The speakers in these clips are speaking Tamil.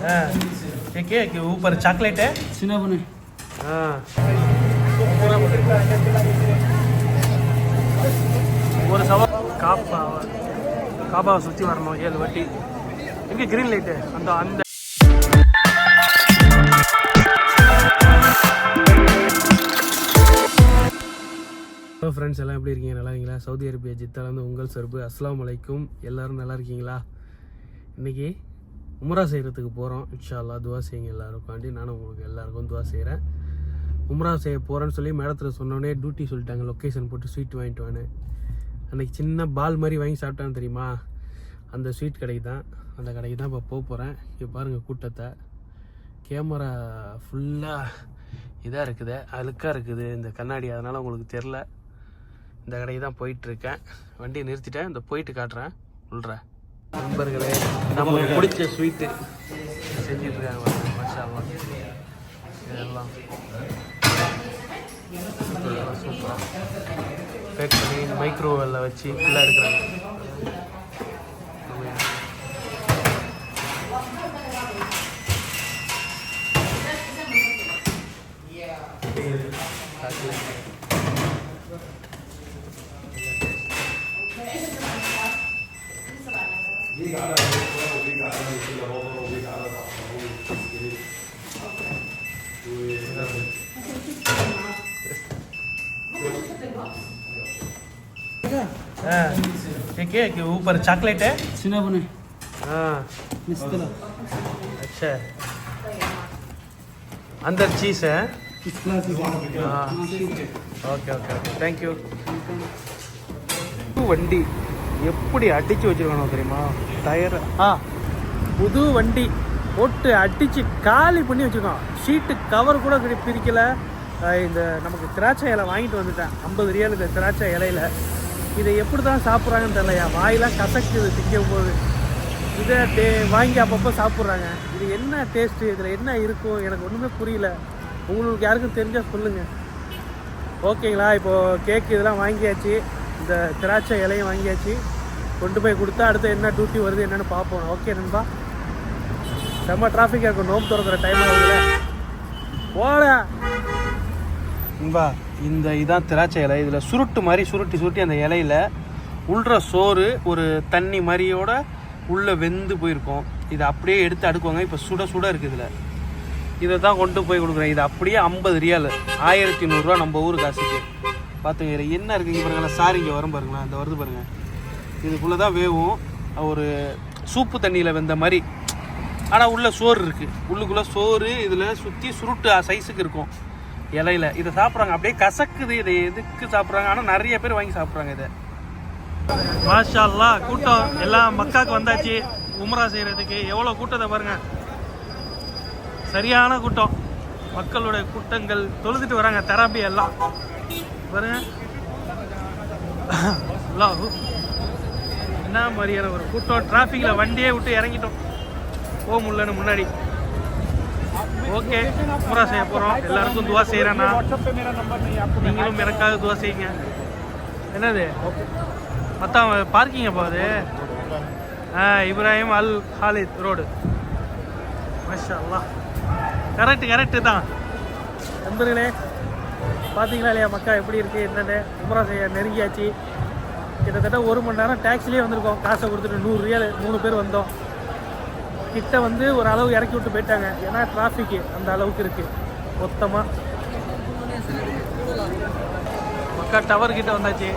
ये क्या है ऊपर चॉकलेट है सिनामन है। ஒரு சவா காபாவை சுற்றி வரணும் 7 வாட்டி. எங்கே க்ரீன் லைட்டு அந்த அந்த ஹலோ ஃப்ரெண்ட்ஸ், எல்லாம் எப்படி இருக்கீங்க? நல்லா இருக்கீங்களா? சவுதி அரேபியா ஜித்தாலேருந்து உங்கள் சர்பு. அஸ்ஸலாமு அலைக்கும். எல்லோரும் நல்லா இருக்கீங்களா? இன்றைக்கி உம்ரா செய்கிறதுக்கு போகிறோம். இன்ஷா அல்லாஹ் துவா செய்யுங்க எல்லாருக்காண்டி. நானும் உங்களுக்கு எல்லாருக்கும் துவா செய்கிறேன். உம்ரா செய்ய போகிறேன்னு சொல்லி மேடத்தில் சொன்னோடனே டியூட்டி சொல்லிட்டாங்க. லொக்கேஷன் போட்டு ஸ்வீட் வாங்கிட்டு வான்னு. அன்றைக்கி சின்ன பால் மாதிரி வாங்கி சாப்பிட்டான்னு தெரியுமா? அந்த ஸ்வீட் கடைக்கு தான், அந்த கடைக்கு தான் இப்போ போக போகிறேன். இப்போ பாருங்கள் கூட்டத்தை. கேமரா ஃபுல்லாக இதாக இருக்குது, அழுக்காக இருக்குது இந்த கண்ணாடி, அதனால் உங்களுக்கு தெரில. இந்த கடைக்கு தான் போயிட்டுருக்கேன். வண்டியை நிறுத்திட்டேன், இந்த போயிட்டு காட்டுறேன் உள்ள. நண்பர்களே, நம்மளுக்கு பிடிச்ச ஸ்வீட்டு செஞ்சிட்ருக்காங்க. மாஷா அல்லாஹ். இதெல்லாம் சூப்பராக பேக் பண்ணி மைக்ரோவேவில் வச்சு ஃபுல்லாக எடுக்கிறாங்க. ये क्या है ऊपर चॉकलेट है सिनामन है। हाँ इस तरह अच्छा, अंदर चीज़ है। इस तरह से हाँ ஓகே ஓகே ஓகே, தேங்க்யூ. வண்டி எப்படி அடித்து வச்சுருக்கணும் தெரியுமா? டயர் புது வண்டி போட்டு அடித்து காலி பண்ணி வச்சுருக்கோம். ஷீட்டு கவர் கூட பிரிக்கலை. இந்த நமக்கு திராட்சை இலை வாங்கிட்டு வந்துட்டேன், 50 ரியால் இந்த திராட்சை இலையில். இதை எப்படி தான் சாப்பிட்றாங்கன்னு தெரியலையா, வாயெல்லாம் கசக்குது திங்கும் போது. இதை வாங்கி அப்பப்போ சாப்பிட்றாங்க. இது என்ன டேஸ்ட்டு, இதில் என்ன இருக்கும் எனக்கு ஒன்றுமே புரியல. உங்களுக்கு யாருக்கும் தெரிஞ்சால் சொல்லுங்கள். ஓகேங்களா? இப்போது கேக்கு இதெல்லாம் வாங்கியாச்சு, இந்த திராட்சை இலையும் வாங்கியாச்சு. கொண்டு போய் கொடுத்தா அடுத்து என்ன டியூட்டி வருது என்னென்னு பார்ப்போம். ஓகே நண்பா, செம்ம டிராஃபிக்காக இருக்கும். நோம்பு திறக்கிற டைம் ஆகுதுல. போட நண்பா, இந்த இதான் திராட்சை இலை. இதில் சுருட்டு மாதிரி சுருட்டி அந்த இலையில் உள்ற சோறு ஒரு தண்ணி மாதிரியோட உள்ளே வெந்து போயிருக்கோம். இதை அப்படியே எடுத்து அடுக்குவாங்க. இப்போ சுட சுட இருக்குது. இதில் இதை தான் கொண்டு போய் கொடுக்குறேன். இது அப்படியே 50 ரியால், 1100 ரூபா நம்ம ஊர் காசுக்கு. பார்த்துங்க என்ன இருக்குங்க பாருங்களா. சாரி இங்கே வரும் பாருங்களா, இந்த வருது பாருங்கள். இதுக்குள்ளே தான் வேவும். ஒரு சூப்பு தண்ணியில் வெந்த மாதிரி, ஆனால் உள்ளே சோறு இருக்குது. உள்ளுக்குள்ளே சோறு இதில் சுற்றி சுருட்டு சைஸுக்கு இருக்கும் இலையில். இதை சாப்பிட்றாங்க, அப்படியே கசக்குது. இதை எதுக்கு சாப்பிட்றாங்க? ஆனால் நிறைய பேர் வாங்கி சாப்பிட்றாங்க இதை. மாஷா அல்லாஹ், கூட்டம் எல்லாம் மக்காவுக்கு வந்தாச்சு உம்ரா செய்கிறதுக்கு. எவ்வளோ கூட்டத்தை பாருங்கள், சரியான கூட்டம். மக்களுடைய கூட்டங்கள் தொழுதுட்டு வராங்க. தெராபி எல்லாம் பாருங்க. என்ன மாதிரியான ஒரு கூட்டம். டிராஃபிக்கில் வண்டியே விட்டு இறங்கிட்டோம், போக முடியலன்னு முன்னாடி. ஓகே, உம்ரா செய்ய போகிறோம். எல்லாருக்கும் துவா செய்கிறேன்னா நீங்களும் எனக்காக துவா செய்யுங்க. என்னது மற்ற பார்க்கிங்க போகுது? இப்ராஹிம் அல் ஹாலித் ரோடு. மாஷா அல்லாஹ், கரெக்டு தான் நண்பர்களே. பார்த்தீங்களா இல்லையா மக்கா எப்படி இருக்குது என்னென்னு? உம்ரா செய்ய நெருங்கியாச்சு. கிட்டத்தட்ட 1 மணி நேரம் டாக்ஸிலே வந்திருக்கோம். காசை கொடுத்துட்டு 100 ரியால் 3 பேர் வந்தோம். கிட்ட வந்து ஒரு அளவு இறக்கி விட்டு போயிட்டாங்க, ஏன்னா டிராஃபிக்கு அந்த அளவுக்கு இருக்குது. மொத்தமாக மக்கா டவர் கிட்ட வந்தாச்சு.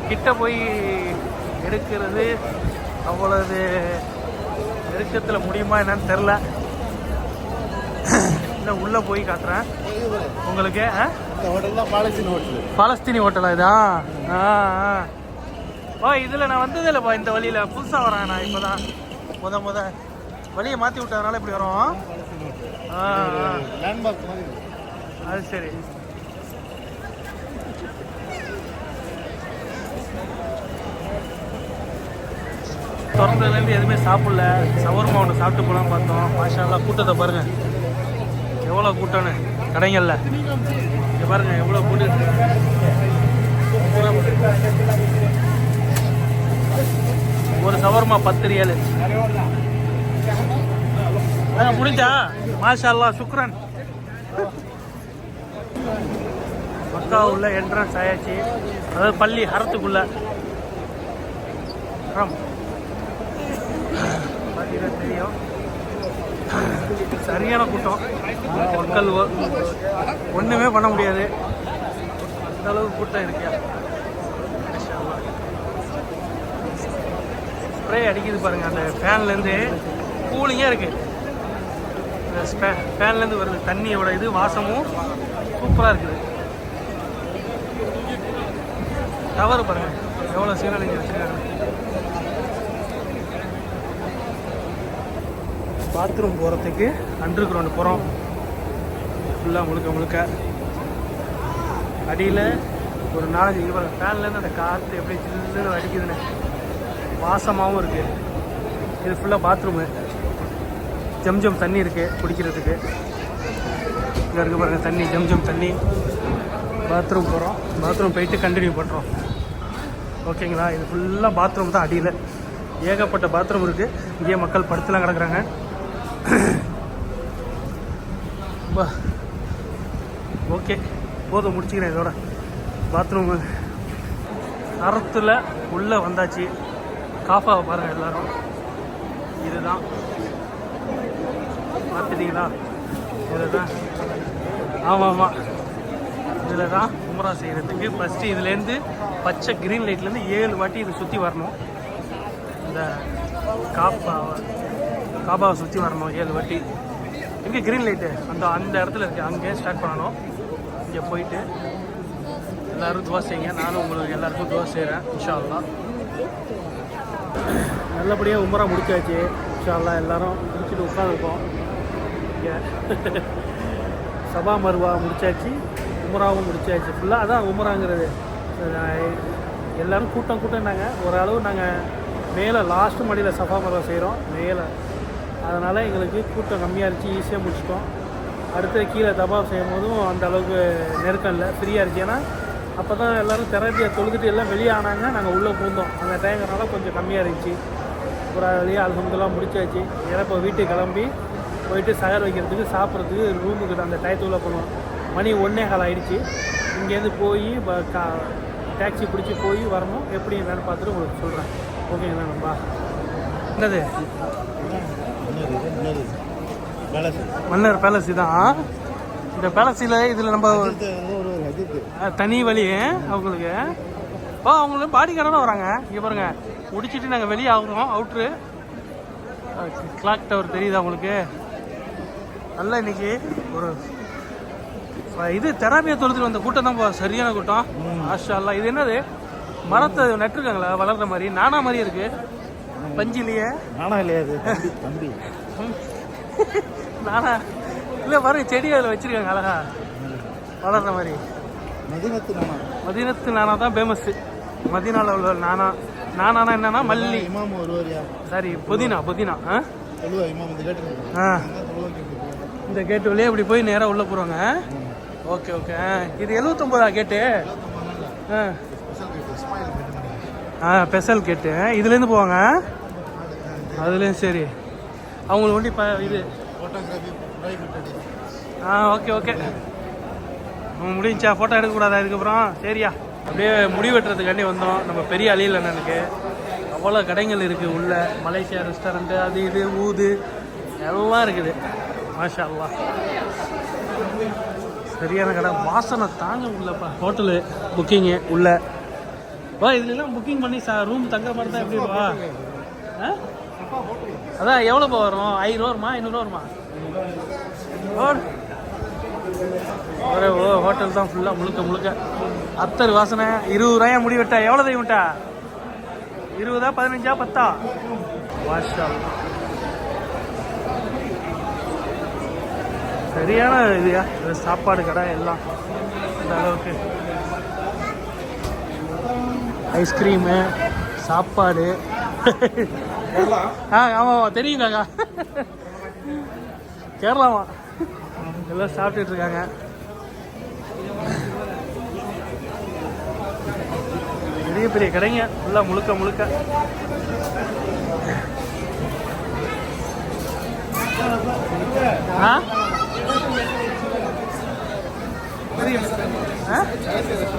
கிட்ட போய் எடுக்கிறது அவ்வளவு நெருக்கத்தில் முடியுமா என்னன்னு தெரில. இன்னும் உள்ளே போய் காட்டுறேன் உங்களுக்கு. பாலஸ்தீனி ஹோட்டலா இதா? இதில் நான் வந்ததே இல்லைப்பா, இந்த வழியில் புதுசாக வரேன் நான். இப்போ தான் முத வழியை மாற்றி விட்டதுனால இப்படி வரும். அது சரி. திறந்ததுலேருந்து எதுவுமே சாப்பிடல. சவர்மா ஒன்று சாப்பிட்டு போகலாம் பார்த்தோம். மாஷா அல்லாஹ், கூட்டத்தை பாருங்கள் எவ்வளோ கூட்டம்னு. கடைங்களில் இங்கே பாருங்கள் எவ்வளோ கூட்டம். ஒரு சவர்மா 10 ரியால். முடிஞ்சா மாஷா அல்லாஹ் சுக்ரன். மக்கா உள்ள என்ட்ரன்ஸ் ஆயாச்சு, அதாவது பள்ளி ஹரத்துக்குள்ள பார்த்தீங்கன்னா தெரியும். சரியான கூட்டம், மக்கள் ஒன்றுமே பண்ண முடியாது, அந்த அளவுக்கு கூட்டம் இருக்கு. ஸ்ப்ரே அடிக்குது பாருங்க, அந்த ஃபேன்லேருந்து கூலிங்காக இருக்குது. இந்த ஃபேன்லேருந்து வருது தண்ணியோட இது வாசமும் சூப்பராக இருக்குது. டவர் பாருங்க எவ்வளோ சீரழிஞ்சு வச்சுருக்காங்க. பாத்ரூம் போகிறதுக்கு அண்டர் கிரவுண்டு போகிறோம். ஃபுல்லாக முழுக்க அடியில் ஒரு 4-5 ஃபேன்லேருந்து அந்த காற்று எப்படி சில்லுன்னு அடிக்குதுன்னு வாசமாகவும் இருக்குது. இது ஃபுல்லாக பாத்ரூமு, ஜம்ஜம் தண்ணி இருக்குது குடிக்கிறதுக்கு. இங்கே இருக்குது பாருங்கள் தண்ணி, ஜம்ஜம் தண்ணி. பாத்ரூம் போகிறோம், பாத்ரூம் போயிட்டு கண்டினியூ பண்ணுறோம். ஓகேங்களா, இது ஃபுல்லாக பாத்ரூம் தான். அடியில் ஏகப்பட்ட பாத்ரூம் இருக்குது. இங்கேயே மக்கள் படுத்துலாம் கிடக்குறாங்க. ஓகே போதும், முடிச்சுக்கிறேன் இதோட. பாத்ரூமு அறத்தில் உள்ளே வந்தாச்சு. காஃபாவை பாருங்கள் எல்லோரும், இதுதான் பார்த்துட்டிங்களா? இதில் தான், ஆமாம் இதில் தான் உம்ரா செய்கிறதுக்கு ஃபஸ்ட்டு இதுலேருந்து பச்சை க்ரீன் லைட்லேருந்து 7 வாட்டி இது சுற்றி வரணும். இந்த காபாவை சுற்றி வரணும் 7 வாட்டி. இங்கே க்ரீன் லைட்டு அந்த இடத்துல இருக்குது, அங்கேயே ஸ்டார்ட் பண்ணணும். இங்கே போயிட்டு எல்லோரும் துவா செய்யுங்க, நானும் உங்களுக்கு எல்லாருக்கும் துவா செய்கிறேன் இன்ஷா அல்லாஹ். நல்லபடியாக உம்ரா முடிச்சாச்சு இன்ஷா அல்லாஹ். எல்லோரும் முடிச்சுட்டு உட்காந்துருக்கோம். இங்கே சபா மர்வா முடிச்சாச்சு, உம்ராவும் முடிச்சாச்சு. ஃபுல்லாக அதான் உம்ராங்கிறது. எல்லோரும் கூட்டம்னாங்க. ஓரளவு நாங்கள் மேலே லாஸ்ட்டு மடியில் சபா மர்வா செய்கிறோம் மேலே, அதனால் எங்களுக்கு கூட்டம் கம்மியாக இருந்துச்சு, ஈஸியாக முடிச்சிட்டோம். அடுத்து கீழே தபாப் செய்யும் போதும் அந்த அளவுக்கு நெருக்கம் இல்லை, ஃப்ரீயாக இருந்துச்சு. ஏன்னா அப்போ தான் எல்லோரும் தெரப்பியை தொழுதுட்டு எல்லாம் வெளியே ஆனாங்க, நாங்கள் உள்ளே பூந்தோம். அந்த டைம்னால கொஞ்சம் கம்மியாக இருந்துச்சு. ஒரு வழியாக அல்ஹம்துலில்லாஹ் முடிச்சாச்சு. ஏன்னா இப்போ வீட்டுக்கு கிளம்பி போயிட்டு சகர் வைக்கிறதுக்கு சாப்பிட்றதுக்கு ரூமுக்கு அந்த டயத்துக்குள்ளே போனோம். மணி 1:15 ஆகிடுச்சு. இங்கேருந்து போய் டாக்ஸி பிடிச்சி போய் வரணும். எப்படி என்னென்னு பார்த்துட்டு உங்களுக்கு சொல்கிறேன். ஓகேங்களா? நம்பா என்னது மன்னர் பேலஸ் தான். இந்த பேலஸில் இதில் நம்ம தனி வழி அவங்களுக்கு. அவங்களுக்கு பாடி கார்டெல்லாம் வராங்க. இங்கே பாருங்கள், முடிச்சுட்டு நாங்கள் வெளியே ஆகுறோம். அவுட்ரு கிளாக் டவர் தெரியுது அவங்களுக்கு. நல்லா இன்னைக்கு ஒரு இது தெராபியா தொழுதுட்டு வந்த கூட்டம் தான், சரியான கூட்டம். மாஷா அல்லாஹ். இது என்னது மரத்தை நட்டுருக்காங்களா வளர்ற மாதிரி? நானா மாதிரி இருக்கு. பஞ்சிலேயே நானா இல்லையா? அது தம்பி நானா இல்லை பாருங்க, செடி அதில் வச்சிருக்காங்க அழகா வளர்ற மாதிரி. மதீனத்து நானா தான் ஃபேமஸ். மதீனாவில் உள்ள நானா என்னன்னா மல்லி, சாரி புதினா. இந்த கேட்டு வழியே இப்படி போய் நேராக உள்ளே போகிறாங்க. ஓகே இது 79 கேட்டு. ஸ்பெஷல் கேட்டு இதுலேருந்து போவாங்க. அதுலேயும் சரி அவங்களுக்கு ஒண்டி இது ஓகே முடிஞ்சா ஃபோட்டோ எடுக்கக்கூடாதா இதுக்கப்புறம்? சரியா, அப்படியே முடி வெட்டுறதுக்காண்டி வந்தோம். நம்ம பெரிய அழியில் அண்ணனுக்கு அவ்வளோ கடைகள் இருக்குது உள்ள. மலேசியா ரெஸ்டாரண்ட்டு, அது இது ஊது எல்லாம் இருக்குது. மாஷா அல்லாஹ், சரியான கடை. வாசனை தாங்க உள்ளப்பா. ஹோட்டலு புக்கிங்கு உள்ள வா. இதுலாம் புக்கிங் பண்ணி ரூம் தங்க மாதிரி தான். எப்படி வா? அதான் எவ்வளோப்பா வரும்? 500 வருமா 500 வருமா? ஒரே ஹோட்டல் தான் ஃபுல்லாக முழுக்க அத்தர் வாசனை. 20 ரூபாயா முடி வெட்டா? எவ்வளோ தை விட்டா? 20 15 10? மாஷா அல்லாஹ், சரியான இதுயா. சாப்பாடு கடை எல்லாம் இந்த அளவுக்கு. ஐஸ்கிரீமு, சாப்பாடு. ஆமாம் தெரியும் காக்கா, கேரளாவா எல்லாம் சாப்பிட்டுட்டு இருக்காங்க. பெரிய கடைங்க ஃபுல்லாக முழுக்க ஆ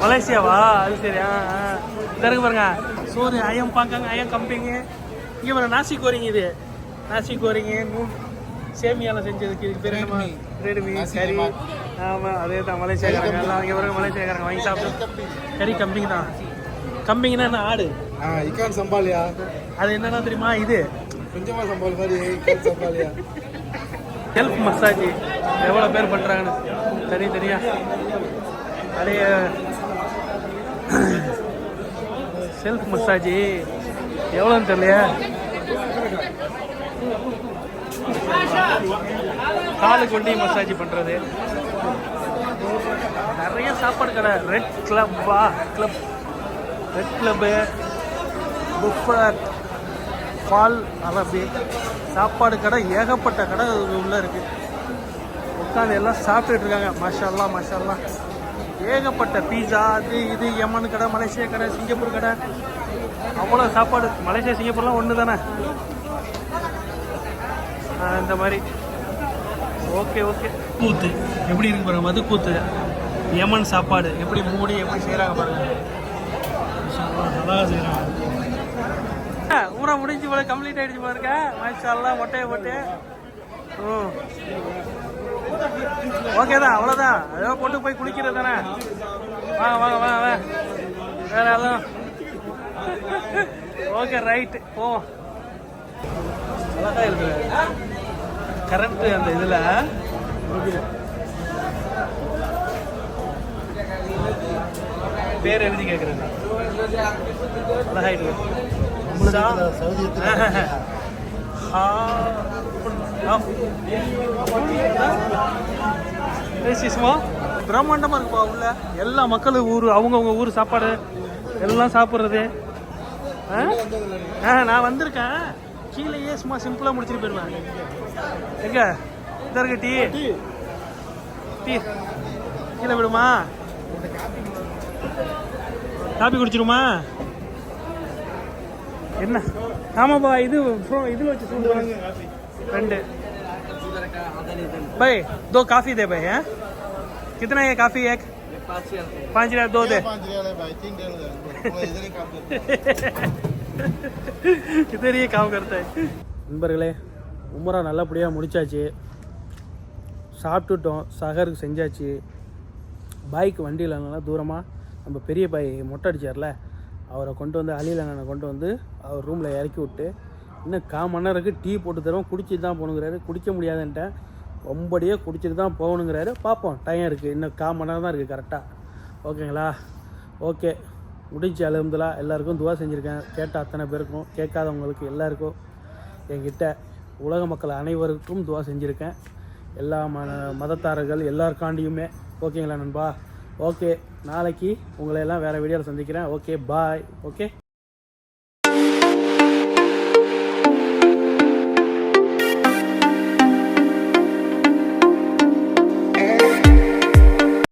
மலேசியாவா? அது சரி. இருக்கு பாருங்க, சோறு ஐயம் பார்க்காங்க, ஐயம் கம்பிங்க. இங்கே பாருங்க நாசி கோரிங்க, இது நாசி கோரிங்க நூல் சேமியாவில் செஞ்சதுக்கு இதுக்கு பேர் என்னமா? ரெடுமி கறி. ஆமாம், அதே தான் மலேசியாக்காரங்க எல்லாம் இங்கே பாருங்க, மலேசியாக்காரங்க வாங்கி சாப்பிட்டு கறி கம்பிங்க தான். கம்பிங்கன்னா என்ன? ஆடு. இக்கான் சம்பாலியா? அது என்னன்னா தெரியுமா? இது கொஞ்சமா சம்பால் மாதிரி சம்பாலியா. செல்ஃப் மசாஜ் எவ்வளோ பேர் பண்ணுறாங்கன்னு தனியா நிறைய செல்ஃப் மசாஜ் எவ்வளோன்னு தெரியலையா? காலுக்கு ஒண்டி மசாஜ் பண்ணுறது. நிறைய சாப்பாடு கடை. ரெட் கிளப்பா? ரெட் கிளப்பு, புஃபட், பால் அரபி சாப்பாடு கடை ஏகப்பட்ட கடை உள்ளே இருக்குது. உட்காந்து எல்லாம் சாப்பிட்டுட்டு இருக்காங்க. மாஷா அல்லாஹ் ஏகப்பட்ட பீஸா, அது இது யமன் கடை, மலேசியா கடை, சிங்கப்பூர் கடை, அவ்வளோ சாப்பாடு. மலேசியா சிங்கப்பூர்லாம் ஒன்று தானே இந்த மாதிரி. ஓகே கூத்து எப்படி இருக்கு பாருங்க, மது கூத்து யமன் சாப்பாடு எப்படி மூடி எப்படி செய்கிறாங்க பாருங்க. நல்லா செய்கிறாங்க. ஊரா முடிஞ்சு போல கம்ப்ளீட் ஆகிடுச்சு பாருங்க. மாஷா அல்லாஹ் மொட்டையை ஓகே தான், அவ்வளோதான். ஏதோ போட்டு போய் குளிக்கிறது தானே. வாங்க வேற எல்லாம் ஓகே ரைட்டு போவோம். நல்லாதான் இருக்கு கரண்ட் அந்த இதில். பேர் எழுதி கேட்குறது அழகாயிட்டு. பிரம்மாண்டமாக இருக்குப்பா உள்ள. எல்லா மக்களும் ஊர் அவங்கவுங்க ஊர் சாப்பாடு எல்லாம் சாப்பிட்றது. நான் வந்திருக்கேன், கீழேயே சும்மா சிம்பிளாக முடிச்சுட்டு போயிடுவேன். எங்க இந்த இருக்கு டீ கீழே விடுமா? காப்பி குடிச்சிருமா? என்ன? ஆமாப்பா, இதில் வச்சு சொல்லுவாங்க. 2 भाई 2 काफी दे भाई। हैं कितना है काफी? 1 5 रियाल 2 दे। 5 रियाल है भाई, 3 रियाल है। इधर ही काम करता है, इधर ही काम करता है। நண்பர்களே, உமரா நல்லபடியாக முடிச்சாச்சு. சாப்பிட்டுட்டோம், சஹருக்கு செஞ்சாச்சு. பைக் வண்டியில் நல்லா தூரமாக நம்ம பெரிய பாய் மொட்டை அடிச்சார்ல, அவரை கொண்டு வந்து அலியில் அண்ணனை கொண்டு வந்து அவர் ரூமில் இறக்கி விட்டு இன்னும் 1/4 மணி நேரத்துக்கு டீ போட்டு தரோம். குடிச்சிட்டு தான் போகணுங்கிறாரு. குடிக்க முடியாதுன்ட்டேன், ரொம்படியே குடிச்சிட்டு தான் போகணுங்கிறாரு. பார்ப்போம், டைம் இருக்குது, இன்னும் 1/4 மணி நேரம் தான் இருக்குது கரெக்டாக. ஓகேங்களா? ஓகே, முடிஞ்சு அல்ஹம்துலில்லாஹ். எல்லாருக்கும் துவா செஞ்சுருக்கேன், கேட்ட அத்தனை பேருக்கும், கேட்காதவங்களுக்கு எல்லாருக்கும், என்கிட்ட உலக மக்கள் அனைவருக்கும் துவா செஞ்சுருக்கேன். எல்லா மதத்தாரர்கள் எல்லாருக்காண்டியுமே. ஓகேங்களா நண்பா? ஓகே, நாளைக்கு உங்களை எல்லாம் வேறு வீடியோவில் சந்திக்கிறேன். ஓகே, பாய். ஓகே.